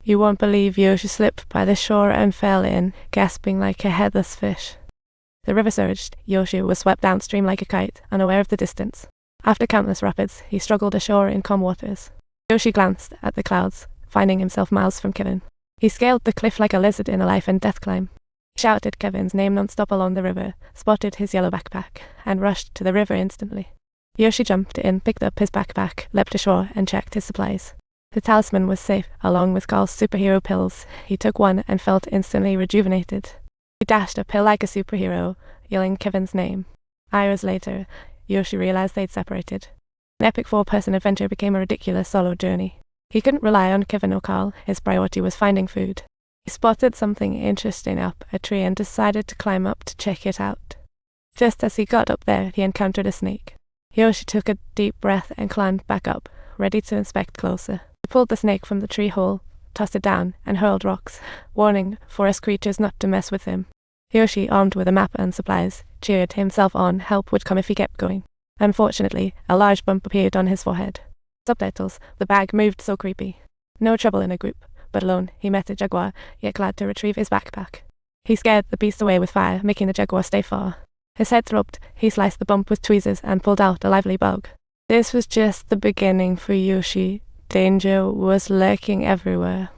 You won't believe Yossi slipped by the shore and fell in, gasping like a headless fish. The river surged. Yossi was swept downstream like a kite, unaware of the distance. After countless rapids, he struggled ashore in calm waters. Yossi glanced at the clouds, finding himself miles from Kevin. He scaled the cliff like a lizard in a life and death climb. He shouted Kevin's name non-stop along the river, spotted his yellow backpack, and rushed to the river instantly. Yossi jumped in, picked up his backpack, leapt ashore, and checked his supplies. The talisman was safe, along with Carl's superhero pills. He took one and felt instantly rejuvenated. He dashed uphill like a superhero, yelling Kevin's name. Hours later, Yossi realized they'd separated. An epic 4-person adventure became a ridiculous solo journey. He couldn't rely on Kevin or Carl. His priority was finding food. He spotted something interesting up a tree and decided to climb up to check it out. Just as he got up there, he encountered a snake. Yossi took a deep breath and climbed back up, ready to inspect closer. He pulled the snake from the tree hole, tossed it down, and hurled rocks, warning forest creatures not to mess with him. Yossi, armed with a map and supplies, cheered himself on. Help would come if he kept going. Unfortunately, a large bump appeared on his forehead. Subtitles: the bag moved so creepy. No trouble in a group, but alone he met a jaguar, yet glad to retrieve his backpack. He scared the beast away with fire, making the jaguar stay far. His head throbbed. He sliced the bump with tweezers and pulled out a lively bug. This was just the beginning for Yossi. Danger was lurking everywhere.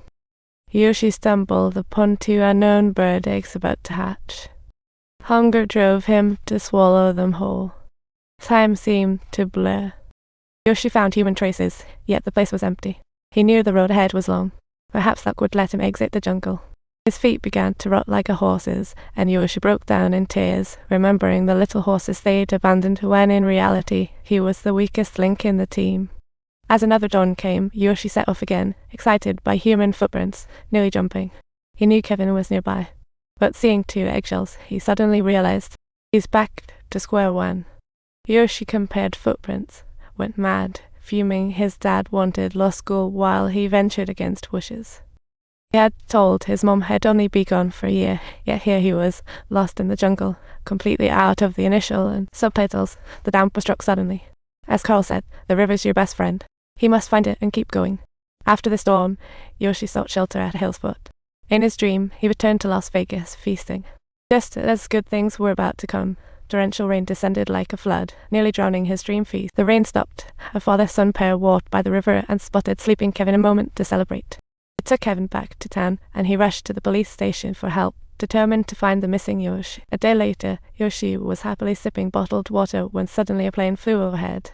Yossi stumbled upon 2 unknown bird eggs about to hatch. Hunger drove him to swallow them whole. Time seemed to blur. Yossi found human traces, yet the place was empty. He knew the road ahead was long. Perhaps luck would let him exit the jungle. His feet began to rot like a horse's, and Yossi broke down in tears, remembering the little horses they'd abandoned when in reality he was the weakest link in the team. As another dawn came, Yossi set off again, excited by human footprints, nearly jumping. He knew Kevin was nearby. But seeing 2 eggshells, he suddenly realized he's back to square one. Yossi compared footprints, went mad, fuming his dad wanted law school while he ventured against wishes. He had told his mom he'd only be gone for a year, yet here he was, lost in the jungle, completely out of the initial and subtitles. The downpour struck suddenly. As Carl said, the river's your best friend. He must find it and keep going. After the storm, Yossi sought shelter at a hill's foot. In his dream, he returned to Las Vegas, feasting. Just as good things were about to come, torrential rain descended like a flood, nearly drowning his dream feast. The rain stopped. A father-son pair walked by the river and spotted sleeping Kevin a moment to celebrate. It took Kevin back to town, and he rushed to the police station for help, determined to find the missing Yossi. A day later, Yossi was happily sipping bottled water when suddenly a plane flew overhead.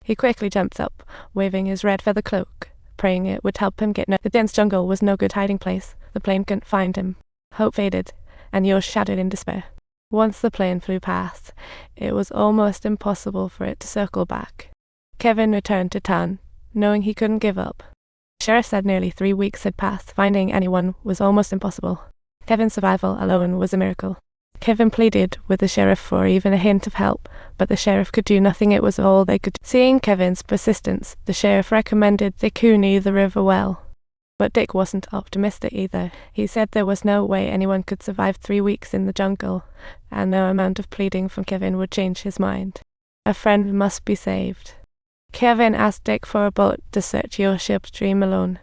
He quickly jumped up, waving his red feather cloak, praying it would help him get The dense jungle was no good hiding place. The plane couldn't find him. Hope faded, and Yossi shouted in despair. Once the plane flew past, it was almost impossible for it to circle back. Kevin returned to town, knowing he couldn't give up. The sheriff said nearly 3 weeks had passed. Finding anyone was almost impossible. Kevin's survival alone was a miracle. Kevin pleaded with the sheriff for even a hint of help, but the sheriff could do nothing. It was all they could do. Seeing Kevin's persistence, the sheriff recommended Dick, who knew the river well. But Dick wasn't optimistic either. He said there was no way anyone could survive 3 weeks in the jungle, and no amount of pleading from Kevin would change his mind. A friend must be saved. Kevin asked Dick for a boat to search Yossi upstream alone.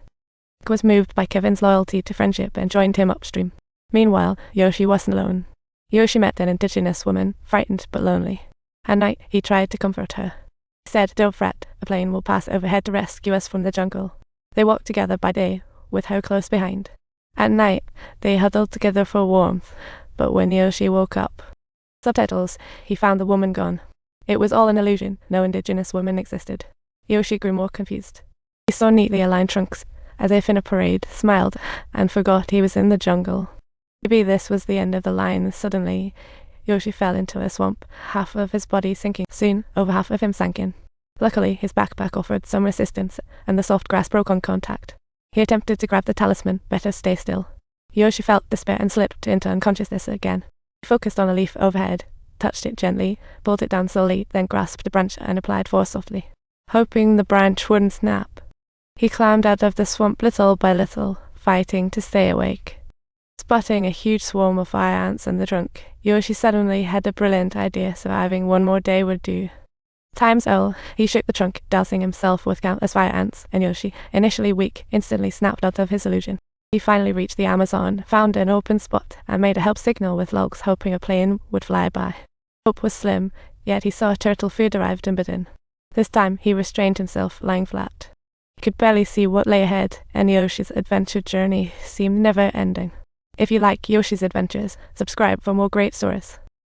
Dick was moved by Kevin's loyalty to friendship and joined him upstream. Meanwhile, Yossi wasn't alone. Yossi met an indigenous woman, frightened but lonely. At night, he tried to comfort her. He said, "Don't fret, a plane will pass overhead to rescue us from the jungle." They walked together by day, with her close behind. At night, they huddled together for warmth, but when Yossi woke up... Subtitles: he found the woman gone. It was all an illusion. No indigenous woman existed. Yossi grew more confused. He saw neatly aligned trunks, as if in a parade, smiled, and forgot he was in the jungle. Maybe this was the end of the line. Suddenly, Yossi fell into a swamp, half of his body sinking. Soon, over half of him sank in. Luckily, his backpack offered some resistance, and the soft grass broke on contact. He attempted to grab the talisman. Better stay still. Yossi felt despair and slipped into unconsciousness again. He focused on a leaf overhead, touched it gently, pulled it down slowly, then grasped a branch and applied force softly, hoping the branch wouldn't snap. He climbed out of the swamp little by little, fighting to stay awake. Spotting a huge swarm of fire ants in the trunk, Yossi suddenly had a brilliant idea. Surviving one more day would do. Time's owl, he shook the trunk, dousing himself with countless fire ants, and Yossi, initially weak, instantly snapped out of his illusion. He finally reached the Amazon, found an open spot, and made a help signal with logs, hoping a plane would fly by. Hope was slim, yet he saw turtle food arrived and bit in. This time he restrained himself, lying flat. He could barely see what lay ahead, and Yossi's adventure journey seemed never ending. If you like Yossi's adventures, subscribe for more great stories.